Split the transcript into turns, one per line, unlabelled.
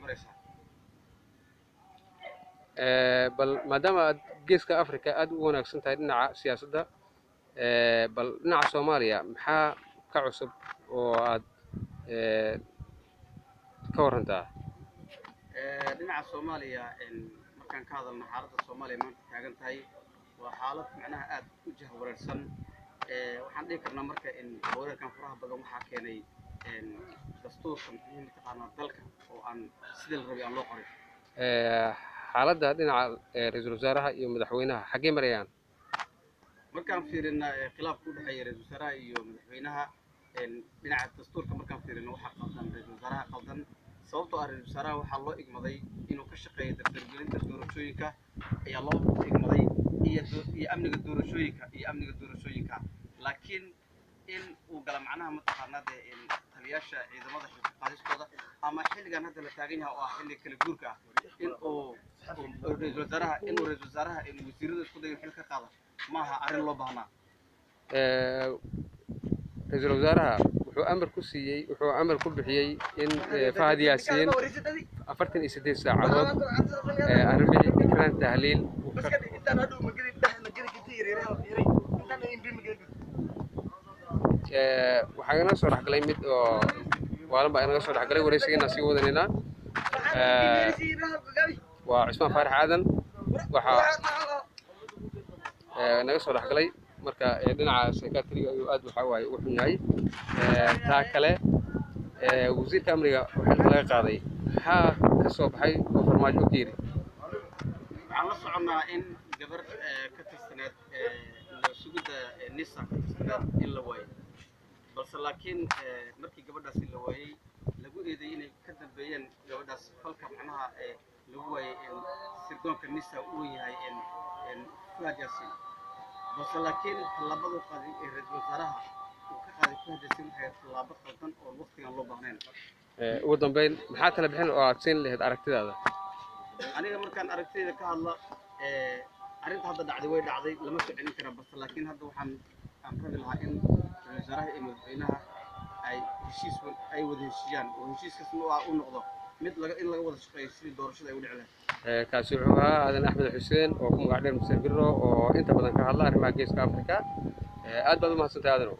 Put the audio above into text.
maraysaa
bal maadaama aad geeska Afrika aad u wanaagsan tahay dhinaca siyaasadda bal dhinaca Soomaaliya maxaa ka cusub oo aad ka warantaa
dhinaca Soomaaliya markaan ka hadalno xaaladda Soomaaliya maanta taagan tahay waa xaalad macnaha aad u jahwareersan waxaan dhihi karnaa marka in wararkan faraha badan waxaa keenay dastuurka muhiim taqaana dalka oo aan sidii la rabay aan loo qorin
xaaladda dhinaca ra'iisul wasaaraha iyo madaxweynaha xaggee marayaan
markaan fiirina khilaafka u dhexeeya ra'iisul wasaaraha iyo madaxweynaha dhinaca dastuurka markaan fiirino waxaa qaldan ra'iisul wasaaraha qaldan sababtoo ah ra'iisul wasaaraha waxaa loo igmaday inuu ka shaqeeyo dardargelinta doorashooyinka ayaa loo igmaday iyo amniga doorashooyinka laakiin in uu gala macnaha mataqaanaa dee taliyaasha ciidamada xilka qaadistooda ama xilligan hadda la taagan yahay oo ah xilli kala guurka ah in uu ra'iisul wasaaraha wasiirada isku dayo xil ka qaada maaha arrin loo baahnaa
ra'iisul wasaaraha wuxuu amar ku bixiyay in Fahad Yaasiin 48 saacadood arrimihii ikraan tahliil waxaa inaga soo dhexgalay mid oo waalan baa inaga soo dhexgalay wareysigeena sii wadanaynaa waa Cismaan Faarax Aadan waxaa naga soo dhexgalay marka dhinaca secretary ayuu aad waxa waaye u xun yahay taa kale wasiirka amniga waxa laga qaaday maxaa ka soo baxay oo farmaajo u diiray
waxaan la soconaa in gabar ka tirsaneed sugidda nisa ka tirsaneed in la waayay balse laakiin markii gabadhaasi la waayay lagu eedeeyay inay ka dambeeyeen gabadhaas falka macnaha lagu waayay sirdoonka nisa uu yahay Fahad Yaasiin بس لكن طلبوا قاضي رئيس وزراء وكقاضي فهد ياسين waxay طلبات qaldan oo waqtigan loo baahneen
ugu dambeyn maxaa kala bixin oo aad siin lahayd aragtidaada
aniga markaan aragtidayda ka hadla arrinta hadda dhacday way dhacday lama soo celin karo bas laakiin hadda waxaan rabi lahaa in wasaaraha iyo madaxweynaha ay wada heshiiyaan oo heshiiskaasna uu noqdo mid in laga wada shaqeeyo sidii doorashada ay u dhici lahayd
kaasi wuxuu ahaa Aadan Axmed Xuseen oo ku magac dheer Mr. Biro oo inta badan ka hadla arrimaha geeska Afrika aad baad u mahadsantahay Aadan